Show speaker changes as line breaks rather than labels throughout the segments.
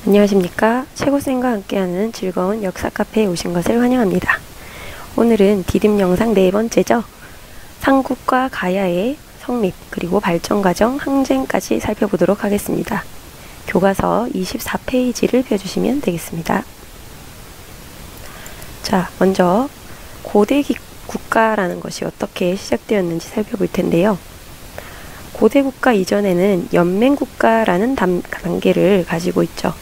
안녕하십니까. 최고쌤과 함께하는 즐거운 역사 카페에 오신 것을 환영합니다. 오늘은 디딤 영상 네 번째죠. 삼국과 가야의 성립 그리고 발전 과정 항쟁까지 살펴보도록 하겠습니다. 교과서 24페이지를 펴주시면 되겠습니다. 자, 먼저 고대 국가라는 것이 어떻게 시작되었는지 살펴볼 텐데요. 고대 국가 이전에는 연맹국가라는 단계를 가지고 있죠.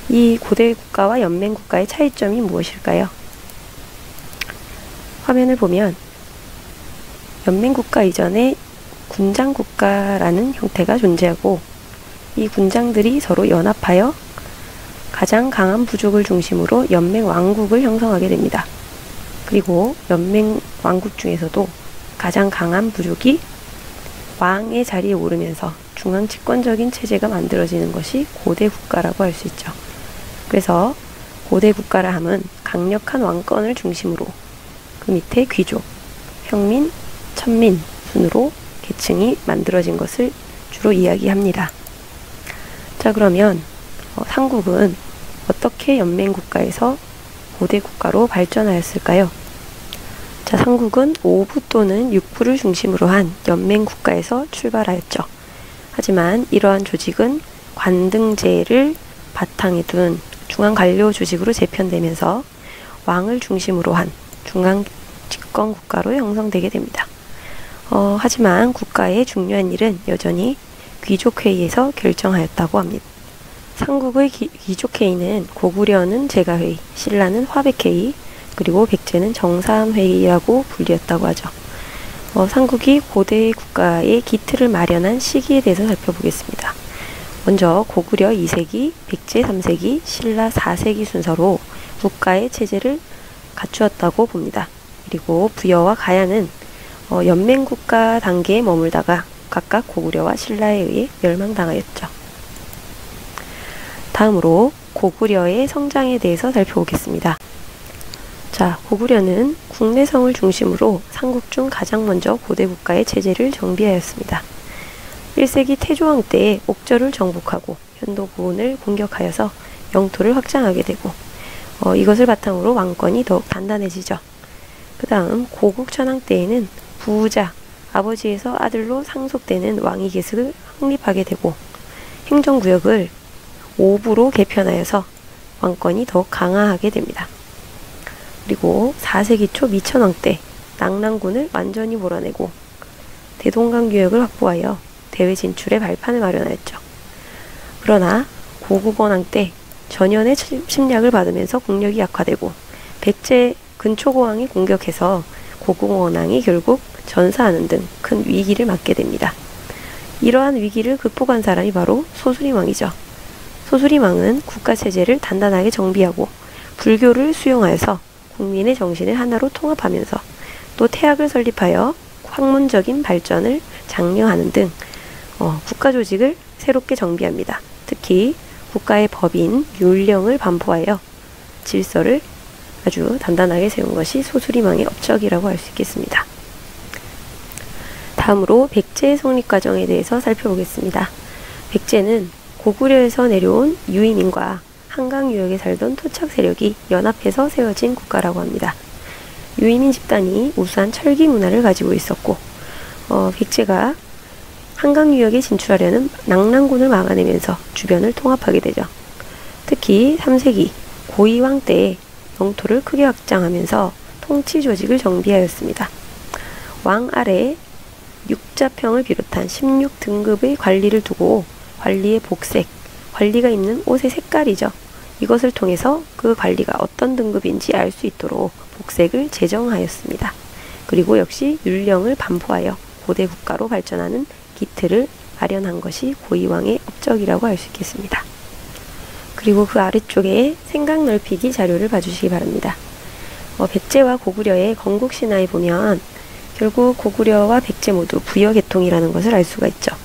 이 고대 국가와 연맹 국가의 차이점이 무엇일까요? 화면을 보면 연맹 국가 이전에 군장 국가라는 형태가 존재하고 이 군장들이 서로 연합하여 가장 강한 부족을 중심으로 연맹 왕국을 형성하게 됩니다. 그리고 연맹 왕국 중에서도 가장 강한 부족이 왕의 자리에 오르면서 중앙 집권적인 체제가 만들어지는 것이 고대 국가라고 할 수 있죠. 그래서 고대 국가라 함은 강력한 왕권을 중심으로 그 밑에 귀족, 평민, 천민 순으로 계층이 만들어진 것을 주로 이야기합니다. 자, 그러면 삼국은 어떻게 연맹 국가에서 고대 국가로 발전하였을까요? 자, 삼국은 5부 또는 6부를 중심으로 한 연맹 국가에서 출발하였죠. 하지만 이러한 조직은 관등제를 바탕에 둔 중앙 관료 조직으로 재편되면서 왕을 중심으로 한 중앙 집권 국가로 형성되게 됩니다. 하지만 국가의 중요한 일은 여전히 귀족회의에서 결정하였다고 합니다. 삼국의 귀족회의는 고구려는 제가회의, 신라는 화백회의, 그리고 백제는 정사회의라고 불리었다고 하죠. 삼국이 고대 국가의 기틀을 마련한 시기에 대해서 살펴보겠습니다. 먼저 고구려 2세기, 백제 3세기, 신라 4세기 순서로 국가의 체제를 갖추었다고 봅니다. 그리고 부여와 가야는 연맹국가 단계에 머물다가 각각 고구려와 신라에 의해 멸망당하였죠. 다음으로 고구려의 성장에 대해서 살펴보겠습니다. 자, 고구려는 국내성을 중심으로 삼국 중 가장 먼저 고대 국가의 체제를 정비하였습니다. 1세기 태조왕 때에 옥저를 정복하고 현도고은을 공격하여서 영토를 확장하게 되고 이것을 바탕으로 왕권이 더욱 단단해지죠. 그 다음 고국천왕 때에는 부자, 아버지에서 아들로 상속되는 왕위 계승을 확립하게 되고 행정구역을 5부로 개편하여서 왕권이 더욱 강화하게 됩니다. 그리고 4세기 초 미천왕 때 낙랑군을 완전히 몰아내고 대동강유역을 확보하여 대외 진출의 발판을 마련하였죠. 그러나 고국원왕 때 전연의 침략을 받으면서 국력이 약화되고 백제 근초고왕이 공격해서 고국원왕이 결국 전사하는 등 큰 위기를 맞게 됩니다. 이러한 위기를 극복한 사람이 바로 소수림왕이죠. 소수림왕은 국가체제를 단단하게 정비하고 불교를 수용하여서 국민의 정신을 하나로 통합하면서 또 태학을 설립하여 학문적인 발전을 장려하는 등 국가 조직을 새롭게 정비합니다. 특히 국가의 법인 율령을 반포하여 질서를 아주 단단하게 세운 것이 소수림왕의 업적이라고 할 수 있겠습니다. 다음으로 백제의 성립 과정에 대해서 살펴보겠습니다. 백제는 고구려에서 내려온 유이민과 한강 유역에 살던 토착 세력이 연합해서 세워진 국가라고 합니다. 유이민 집단이 우수한 철기 문화를 가지고 있었고 백제가 한강 유역에 진출하려는 낙랑군을 막아내면서 주변을 통합하게 되죠. 특히 3세기 고이왕 때에 영토를 크게 확장하면서 통치 조직을 정비하였습니다. 왕 아래에 육자평을 비롯한 16등급의 관리를 두고 관리의 복색, 관리가 입는 옷의 색깔이죠. 이것을 통해서 그 관리가 어떤 등급인지 알 수 있도록 복색을 제정하였습니다. 그리고 역시 율령을 반포하여 고대 국가로 발전하는 기틀을 마련한 것이 고이왕의 업적이라고 할 수 있겠습니다. 그리고 그 아래쪽에 생각 넓히기 자료를 봐주시기 바랍니다. 백제와 고구려의 건국신화에 보면 결국 고구려와 백제 모두 부여계통이라는 것을 알 수가 있죠.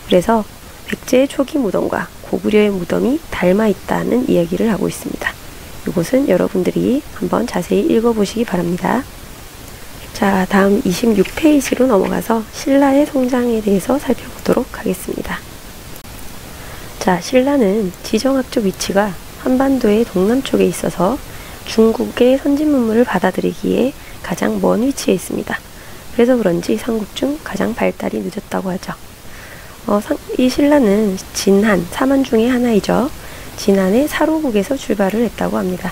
그래서 백제의 초기 무덤과 고구려의 무덤이 닮아 있다는 이야기를 하고 있습니다. 이것은 여러분들이 한번 자세히 읽어보시기 바랍니다. 자, 다음 26페이지로 넘어가서 신라의 성장에 대해서 살펴보도록 하겠습니다. 자, 신라는 지정학적 위치가 한반도의 동남쪽에 있어서 중국의 선진 문물을 받아들이기에 가장 먼 위치에 있습니다. 그래서 그런지 삼국 중 가장 발달이 늦었다고 하죠. 이 신라는 진한, 사만 중의 하나이죠. 진한의 사로국에서 출발을 했다고 합니다.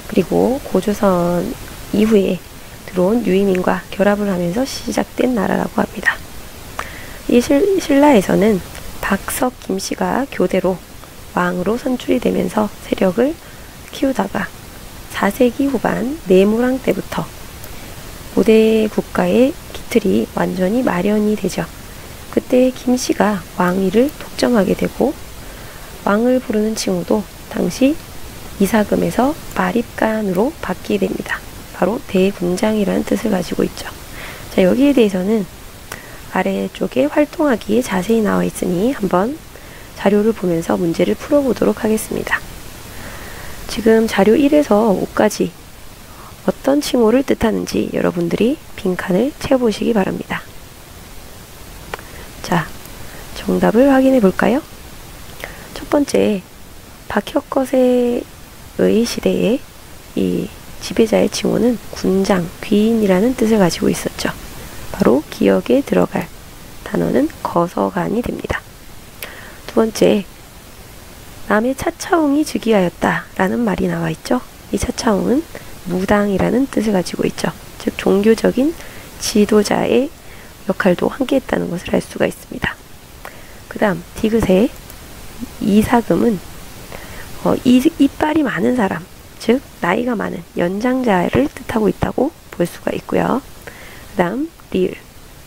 그리고 고조선 이후에 들어온 유이민과 결합을 하면서 시작된 나라라고 합니다. 이 신라에서는 박석 김씨가 교대로 왕으로 선출이 되면서 세력을 키우다가 4세기 후반 내무랑 때부터 고대 국가의 기틀이 완전히 마련이 되죠. 그때 김씨가 왕위를 독점하게 되고 왕을 부르는 칭호도 당시 이사금에서 마립간으로 바뀌게 됩니다. 바로 대군장이라는 뜻을 가지고 있죠. 자, 여기에 대해서는 아래쪽에 활동하기에 자세히 나와 있으니 한번 자료를 보면서 문제를 풀어보도록 하겠습니다. 지금 자료 1에서 5까지 어떤 칭호를 뜻하는지 여러분들이 빈칸을 채워보시기 바랍니다. 자, 정답을 확인해 볼까요? 첫 번째, 박혁거세의 시대에 이 지배자의 칭호는 군장, 귀인이라는 뜻을 가지고 있었죠. 바로 기억에 들어갈 단어는 거서간이 됩니다. 두 번째, 남의 차차웅이 즉위하였다 라는 말이 나와 있죠. 이 차차웅은 무당이라는 뜻을 가지고 있죠. 즉 종교적인 지도자의 역할도 함께 했다는 것을 알 수가 있습니다. 그 다음 디귿의 이사금은 이빨이 많은 사람, 즉 나이가 많은 연장자를 뜻하고 있다고 볼 수가 있고요. 그 다음 리을,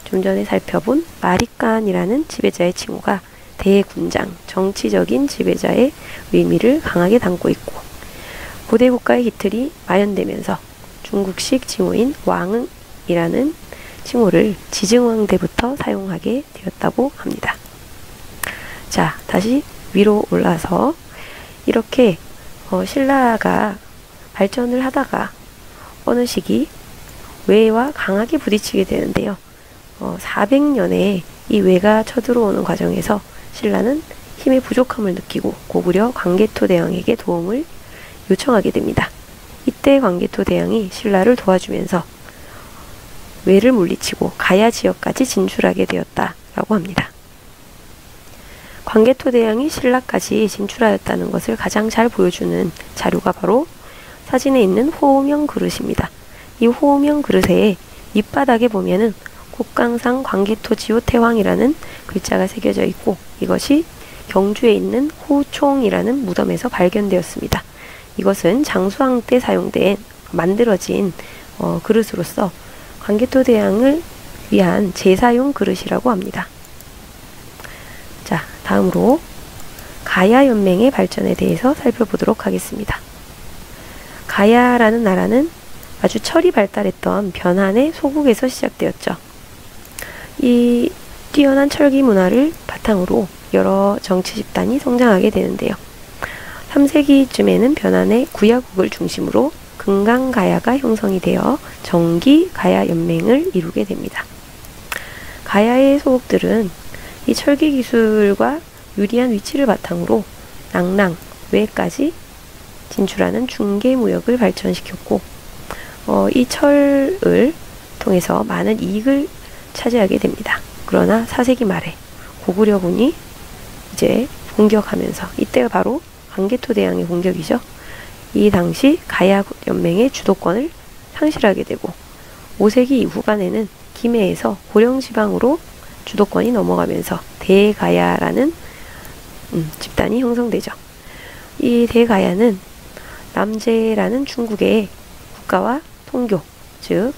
좀 전에 살펴본 마립간이라는 지배자의 칭호가 대군장, 정치적인 지배자의 의미를 강하게 담고 있고, 고대 국가의 기틀이 마련되면서 중국식 칭호인 왕이라는 칭호를 지증왕 때부터 사용하게 되었다고 합니다. 자, 다시 위로 올라서 이렇게 신라가 발전을 하다가 어느 시기 외와 강하게 부딪히게 되는데요. 400년에 이 외가 쳐들어오는 과정에서 신라는 힘의 부족함을 느끼고 고구려 광개토 대왕에게 도움을 요청하게 됩니다. 이때 광개토 대왕이 신라를 도와주면서 외를 물리치고 가야 지역까지 진출하게 되었다라고 합니다. 광개토 대왕이 신라까지 진출하였다는 것을 가장 잘 보여주는 자료가 바로 사진에 있는 호명 그릇입니다. 이 호명 그릇에 밑바닥에 보면은 국강상 광개토 지호태왕이라는 글자가 새겨져 있고, 이것이 경주에 있는 호총이라는 무덤에서 발견되었습니다. 이것은 장수왕 때 만들어진 그릇으로서 광개토 대왕을 위한 제사용 그릇이라고 합니다. 자, 다음으로 가야 연맹의 발전에 대해서 살펴보도록 하겠습니다. 가야라는 나라는 아주 철이 발달했던 변한의 소국에서 시작되었죠. 이 뛰어난 철기 문화를 바탕으로 여러 정치 집단이 성장하게 되는데요. 3세기쯤에는 변한의 구야국을 중심으로 금강가야가 형성이 되어 정기가야 연맹을 이루게 됩니다. 가야의 소국들은 이 철기 기술과 유리한 위치를 바탕으로 낭랑, 외까지 진출하는 중개무역을 발전시켰고, 이 철을 통해서 많은 이익을 차지하게 됩니다. 그러나 4세기 말에 고구려군이 이제 공격하면서, 이때가 바로 광개토 대왕의 공격이죠. 이 당시 가야 연맹의 주도권을 상실하게 되고 5세기 후반에는 김해에서 고령지방으로 주도권이 넘어가면서 대가야라는 집단이 형성되죠. 이 대가야는 남제라는 중국의 국가와 통교, 즉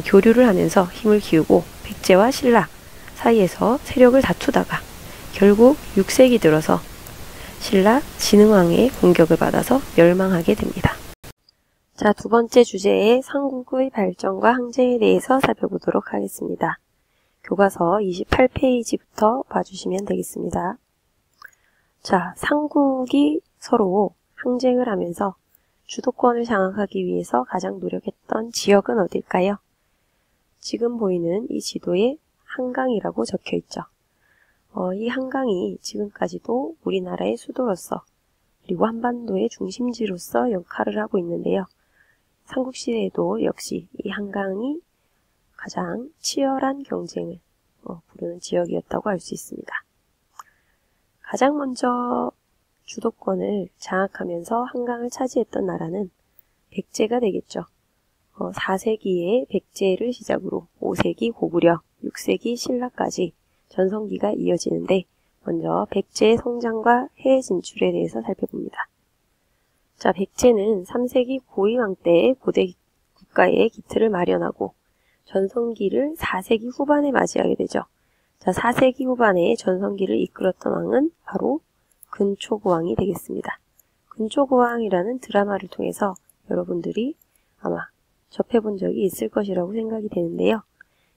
교류를 하면서 힘을 키우고 백제와 신라 사이에서 세력을 다투다가 결국 6세기 들어서 신라 진흥왕의 공격을 받아서 멸망하게 됩니다. 자, 두 번째 주제의 삼국의 발전과 항쟁에 대해서 살펴보도록 하겠습니다. 교과서 28페이지부터 봐주시면 되겠습니다. 자, 삼국이 서로 항쟁을 하면서 주도권을 장악하기 위해서 가장 노력했던 지역은 어딜까요? 지금 보이는 이 지도에 한강이라고 적혀 있죠. 이 한강이 지금까지도 우리나라의 수도로서 그리고 한반도의 중심지로서 역할을 하고 있는데요. 삼국시대에도 역시 이 한강이 가장 치열한 경쟁을 부르는 지역이었다고 할 수 있습니다. 가장 먼저 주도권을 장악하면서 한강을 차지했던 나라는 백제가 되겠죠. 4세기에 백제를 시작으로 5세기 고구려, 6세기 신라까지 전성기가 이어지는데 먼저 백제의 성장과 해외 진출에 대해서 살펴봅니다. 자, 백제는 3세기 고이왕 때의 고대 국가의 기틀을 마련하고 전성기를 4세기 후반에 맞이하게 되죠. 자, 4세기 후반에 전성기를 이끌었던 왕은 바로 근초고왕이 되겠습니다. 근초고왕이라는 드라마를 통해서 여러분들이 아마 접해본 적이 있을 것이라고 생각이 되는데요.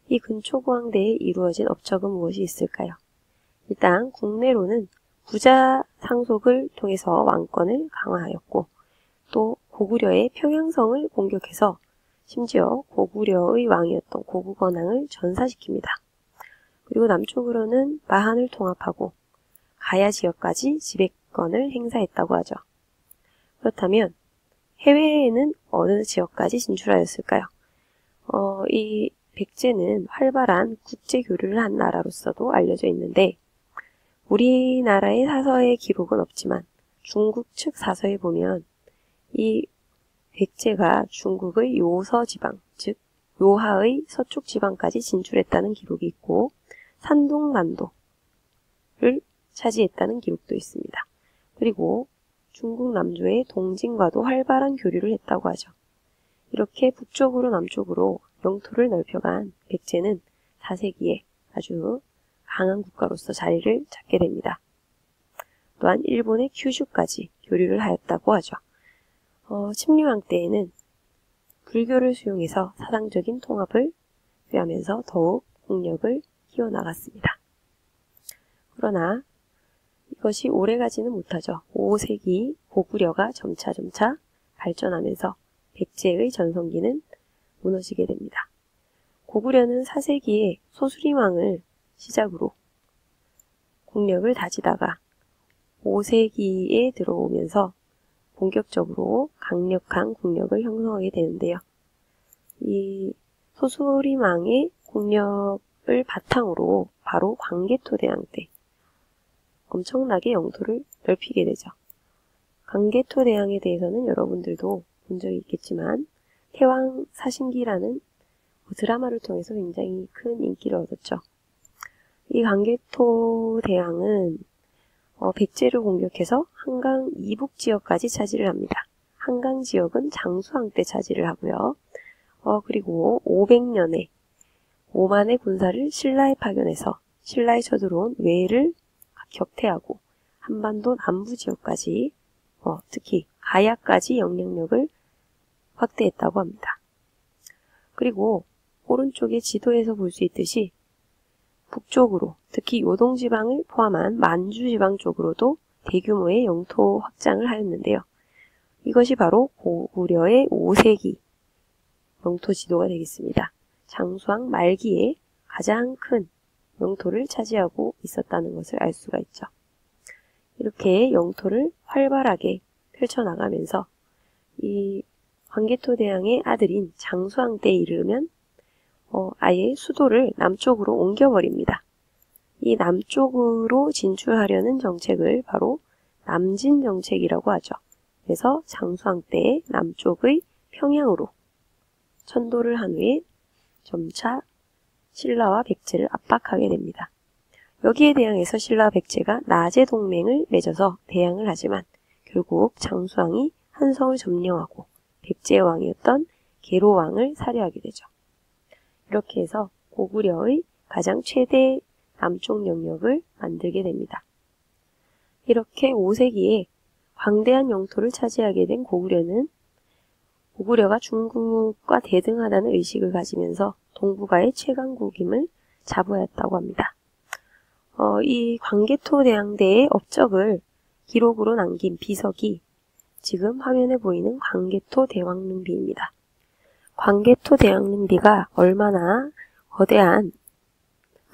이 근초고왕대에 이루어진 업적은 무엇이 있을까요? 일단 국내로는 부자 상속을 통해서 왕권을 강화하였고 또 고구려의 평양성을 공격해서 심지어 고구려의 왕이었던 고구건왕을 전사시킵니다. 그리고 남쪽으로는 마한을 통합하고 가야 지역까지 지배권을 행사했다고 하죠. 그렇다면 해외에는 어느 지역까지 진출하였을까요? 이 백제는 활발한 국제 교류를 한 나라로서도 알려져 있는데 우리나라의 사서의 기록은 없지만 중국 측 사서에 보면 이 백제가 중국의 요서 지방, 즉 요하의 서쪽 지방까지 진출했다는 기록이 있고 산둥만도를 차지했다는 기록도 있습니다. 그리고 중국 남조의 동진과도 활발한 교류를 했다고 하죠. 이렇게 북쪽으로 남쪽으로 영토를 넓혀간 백제는 4세기에 아주 강한 국가로서 자리를 잡게 됩니다. 또한 일본의 큐슈까지 교류를 하였다고 하죠. 침류왕 때에는 불교를 수용해서 사상적인 통합을 표하면서 더욱 국력을 키워나갔습니다. 그러나 이것이 오래가지는 못하죠. 5세기 고구려가 점차 발전하면서 백제의 전성기는 무너지게 됩니다. 고구려는 4세기에 소수림왕을 시작으로 국력을 다지다가 5세기에 들어오면서 본격적으로 강력한 국력을 형성하게 되는데요. 이 소수림왕의 국력을 바탕으로 바로 광개토대왕 때 엄청나게 영토를 넓히게 되죠. 광개토대왕에 대해서는 여러분들도 본 적이 있겠지만 태왕사신기라는 드라마를 통해서 굉장히 큰 인기를 얻었죠. 이 광개토대왕은 백제를 공격해서 한강 이북 지역까지 차지를 합니다. 한강 지역은 장수왕 때 차지를 하고요. 그리고 500년에 5만의 군사를 신라에 파견해서 신라에 쳐들어온 외를 격퇴하고 한반도 남부 지역까지 특히 가야까지 영향력을 확대했다고 합니다. 그리고 오른쪽의 지도에서 볼 수 있듯이 북쪽으로 특히 요동지방을 포함한 만주지방 쪽으로도 대규모의 영토 확장을 하였는데요. 이것이 바로 고구려의 5세기 영토 지도가 되겠습니다. 장수왕 말기에 가장 큰 영토를 차지하고 있었다는 것을 알 수가 있죠. 이렇게 영토를 활발하게 펼쳐나가면서 이 광개토대왕의 아들인 장수왕 때에 이르면 아예 수도를 남쪽으로 옮겨버립니다. 이 남쪽으로 진출하려는 정책을 바로 남진정책이라고 하죠. 그래서 장수왕 때에 남쪽의 평양으로 천도를 한 후에 점차 신라와 백제를 압박하게 됩니다. 여기에 대항해서 신라와 백제가 나제 동맹을 맺어서 대항을 하지만 결국 장수왕이 한성을 점령하고 백제의 왕이었던 계로왕을 살해하게 되죠. 이렇게 해서 고구려의 가장 최대 남쪽 영역을 만들게 됩니다. 이렇게 5세기에 광대한 영토를 차지하게 된 고구려가 중국과 대등하다는 의식을 가지면서 동북아의 최강국임을 자부하였다고 합니다. 이 광개토대왕대의 업적을 기록으로 남긴 비석이 지금 화면에 보이는 광개토대왕릉비입니다. 광개토대왕릉비가 얼마나 거대한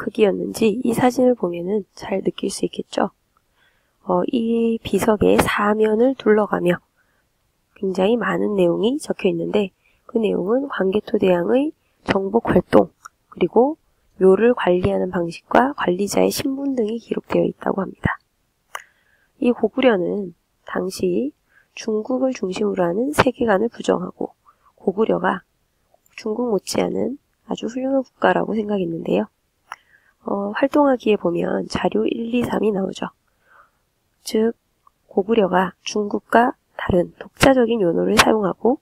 크기였는지 이 사진을 보면은 잘 느낄 수 있겠죠. 이 비석의 사면을 둘러가며 굉장히 많은 내용이 적혀 있는데 그 내용은 광개토대왕의 정복 활동 그리고 묘를 관리하는 방식과 관리자의 신분 등이 기록되어 있다고 합니다. 이 고구려는 당시 중국을 중심으로 하는 세계관을 부정하고 고구려가 중국 못지않은 아주 훌륭한 국가라고 생각했는데요. 활동하기에 보면 자료 1, 2, 3이 나오죠. 즉 고구려가 중국과 다른 독자적인 용어를 사용하고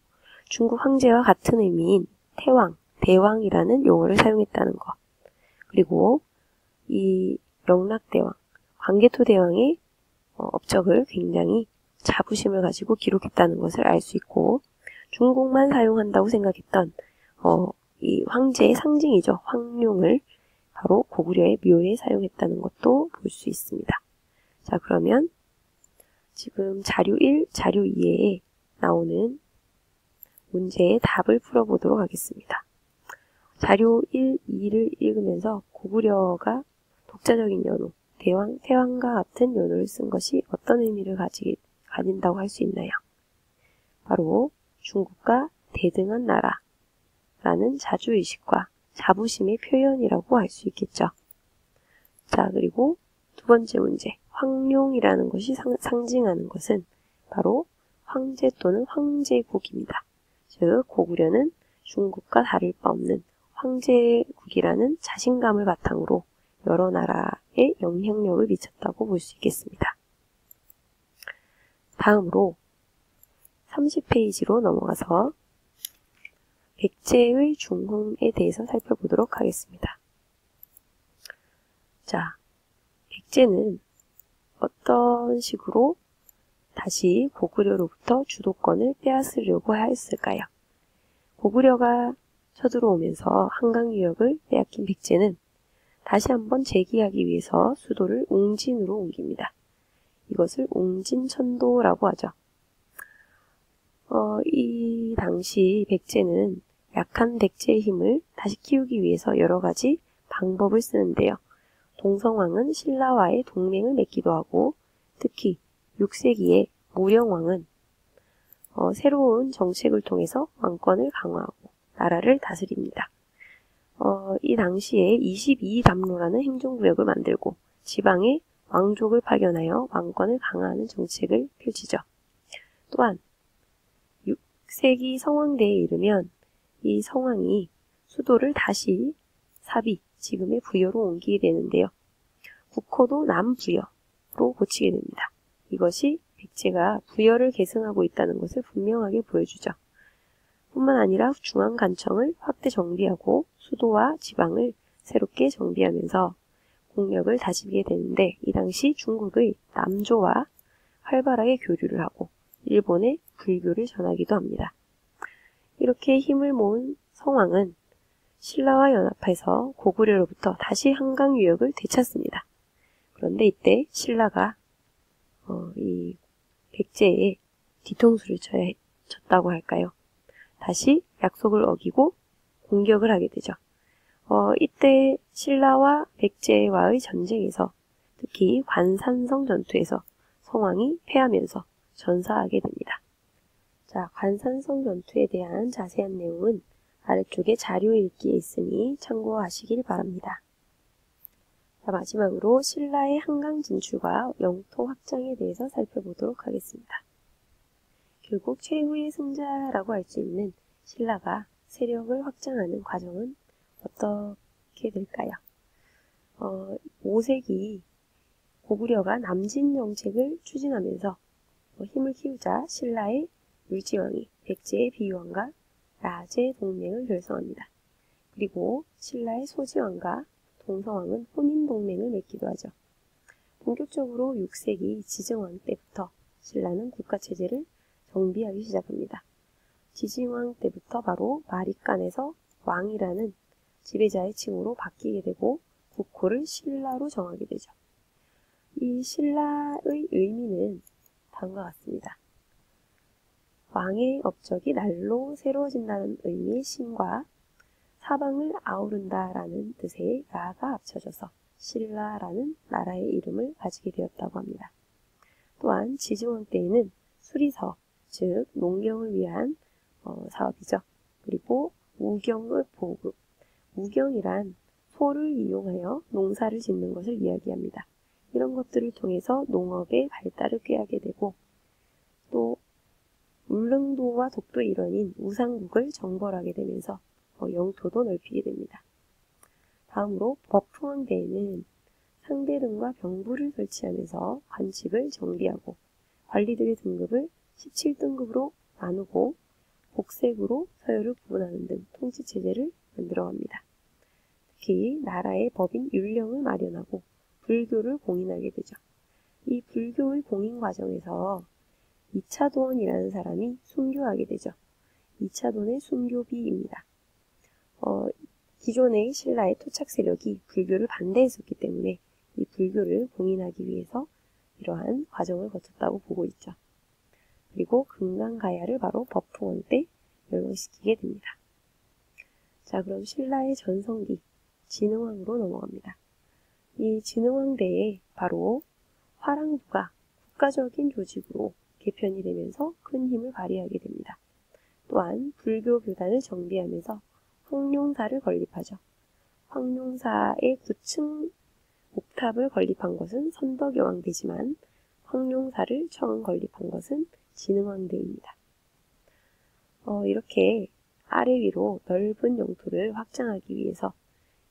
중국 황제와 같은 의미인 태왕, 대왕이라는 용어를 사용했다는 것. 그리고 이 영락대왕, 광개토대왕의 업적을 굉장히 자부심을 가지고 기록했다는 것을 알 수 있고 중국만 사용한다고 생각했던 이 황제의 상징이죠. 황룡을 바로 고구려의 묘에 사용했다는 것도 볼 수 있습니다. 자, 그러면 지금 자료 1, 자료 2에 나오는 문제의 답을 풀어보도록 하겠습니다. 자료 1, 2를 읽으면서 고구려가 독자적인 연호, 태왕과 같은 연호를 쓴 것이 어떤 의미를 가진다고 할 수 있나요? 바로 중국과 대등한 나라라는 자주의식과 자부심의 표현이라고 할 수 있겠죠. 자, 그리고 두 번째 문제, 황룡이라는 것이 상징하는 것은 바로 황제 또는 황제국입니다. 즉 고구려는 중국과 다를 바 없는 황제국이라는 자신감을 바탕으로 여러 나라에 영향력을 미쳤다고 볼 수 있겠습니다. 다음으로 30페이지로 넘어가서 백제의 중흥에 대해서 살펴보도록 하겠습니다. 자, 백제는 어떤 식으로 다시 고구려로부터 주도권을 빼앗으려고 하였을까요? 고구려가 쳐들어오면서 한강 유역을 빼앗긴 백제는 다시 한번 재기하기 위해서 수도를 웅진으로 옮깁니다. 이것을 웅진천도라고 하죠. 이 당시 백제는 약한 백제의 힘을 다시 키우기 위해서 여러 가지 방법을 쓰는데요. 동성왕은 신라와의 동맹을 맺기도 하고 특히 6세기에 무령왕은 새로운 정책을 통해서 왕권을 강화하고 나라를 다스립니다. 이 당시에 22담로라는 행정구역을 만들고 지방에 왕족을 파견하여 왕권을 강화하는 정책을 펼치죠. 또한 6세기 성왕대에 이르면 이 성왕이 수도를 다시 사비, 지금의 부여로 옮기게 되는데요. 국호도 남부여로 고치게 됩니다. 이것이 백제가 부여를 계승하고 있다는 것을 분명하게 보여주죠. 뿐만 아니라 중앙관청을 확대 정비하고 수도와 지방을 새롭게 정비하면서 국력을 다지게 되는데 이 당시 중국의 남조와 활발하게 교류를 하고 일본에 불교를 전하기도 합니다. 이렇게 힘을 모은 성왕은 신라와 연합해서 고구려로부터 다시 한강 유역을 되찾습니다. 그런데 이때 신라가 이 백제에 뒤통수를 쳤다고 할까요? 다시 약속을 어기고 공격을 하게 되죠. 이때 신라와 백제와의 전쟁에서 특히 관산성 전투에서 성왕이 패하면서 전사하게 됩니다. 자, 관산성 전투에 대한 자세한 내용은 아래쪽에 자료 읽기에 있으니 참고하시길 바랍니다. 자, 마지막으로 신라의 한강 진출과 영토 확장에 대해서 살펴보도록 하겠습니다. 결국 최후의 승자라고 할 수 있는 신라가 세력을 확장하는 과정은 어떻게 될까요? 5세기 고구려가 남진 정책을 추진하면서 힘을 키우자 신라의 율지왕이 백제의 비유왕과 라제 동맹을 결성합니다. 그리고 신라의 소지왕과 동서왕은 혼인 동맹을 맺기도 하죠. 본격적으로 6세기 지증왕 때부터 신라는 국가체제를 정비하기 시작합니다. 지증왕 때부터 바로 마립간에서 왕이라는 지배자의 칭호로 바뀌게 되고 국호를 신라로 정하게 되죠. 이 신라의 의미는 다음과 같습니다. 왕의 업적이 날로 새로워진다는 의미의 신과 사방을 아우른다라는 뜻의 라가 합쳐져서 신라라는 나라의 이름을 가지게 되었다고 합니다. 또한 지증왕 때에는 수리서, 즉 농경을 위한 사업이죠. 그리고 우경의 보급, 우경이란 소를 이용하여 농사를 짓는 것을 이야기합니다. 이런 것들을 통해서 농업의 발달을 꾀하게 되고 또 울릉도와 독도의 일원인 우상국을 정벌하게 되면서 영토도 넓히게 됩니다. 다음으로 법흥왕 때에는 상대릉과 병부를 설치하면서 관직을 정비하고 관리들의 등급을 17등급으로 나누고 복색으로 서열을 구분하는 등 통치체제를 만들어갑니다. 특히 나라의 법인 율령을 마련하고 불교를 공인하게 되죠. 이 불교의 공인 과정에서 이차돈이라는 사람이 순교하게 되죠. 이차돈의 순교비입니다. 기존의 신라의 토착 세력이 불교를 반대했었기 때문에 이 불교를 공인하기 위해서 이러한 과정을 거쳤다고 보고 있죠. 그리고 금강가야를 바로 법흥왕 때 멸망시키게 됩니다. 자, 그럼 신라의 전성기 진흥왕으로 넘어갑니다. 이 진흥왕 때에 바로 화랑부가 국가적인 조직으로 개편이 되면서 큰 힘을 발휘하게 됩니다. 또한 불교 교단을 정비하면서 황룡사를 건립하죠. 황룡사의 9층 옥탑을 건립한 것은 선덕여왕대지만 황룡사를 처음 건립한 것은 진흥왕대입니다. 이렇게 아래 위로 넓은 영토를 확장하기 위해서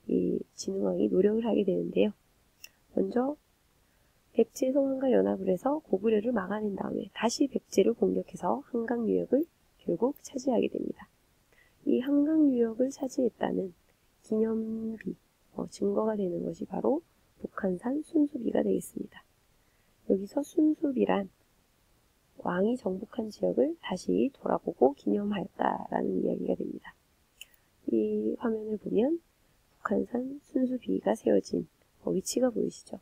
이 진흥왕이 노력을 하게 되는데요. 먼저 백제 성한과 연합을 해서 고구려를 막아낸 다음에 다시 백제를 공격해서 한강 유역을 결국 차지하게 됩니다. 이 한강 유역을 차지했다는 기념비, 증거가 되는 것이 바로 북한산 순수비가 되겠습니다. 여기서 순수비란 왕이 정복한 지역을 다시 돌아보고 기념하였다라는 이야기가 됩니다. 이 화면을 보면 북한산 순수비가 세워진 위치가 보이시죠?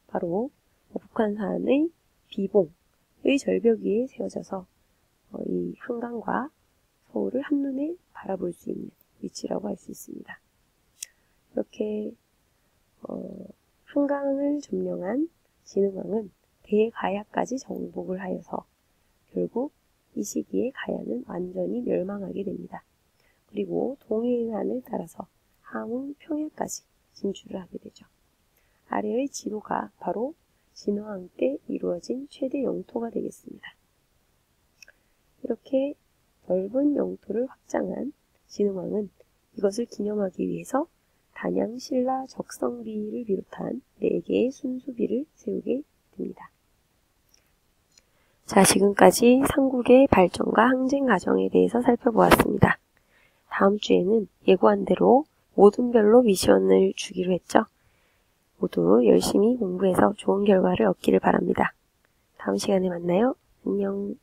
바로 북한산의 비봉의 절벽 위에 세워져서 이 한강과 서울을 한눈에 바라볼 수 있는 위치라고 할 수 있습니다. 이렇게 한강을 점령한 진흥왕은 대가야까지 정복을 하여서 결국 이 시기에 가야는 완전히 멸망하게 됩니다. 그리고 동해안을 따라서 함흥 평야까지 진출을 하게 되죠. 아래의 지도가 바로 진흥왕 때 이루어진 최대 영토가 되겠습니다. 이렇게 넓은 영토를 확장한 진흥왕은 이것을 기념하기 위해서 단양 신라 적성비를 비롯한 4개의 순수비를 세우게 됩니다. 자, 지금까지 삼국의 발전과 항쟁 과정에 대해서 살펴보았습니다. 다음 주에는 예고한 대로 모둠별로 미션을 주기로 했죠. 모두 열심히 공부해서 좋은 결과를 얻기를 바랍니다. 다음 시간에 만나요. 안녕.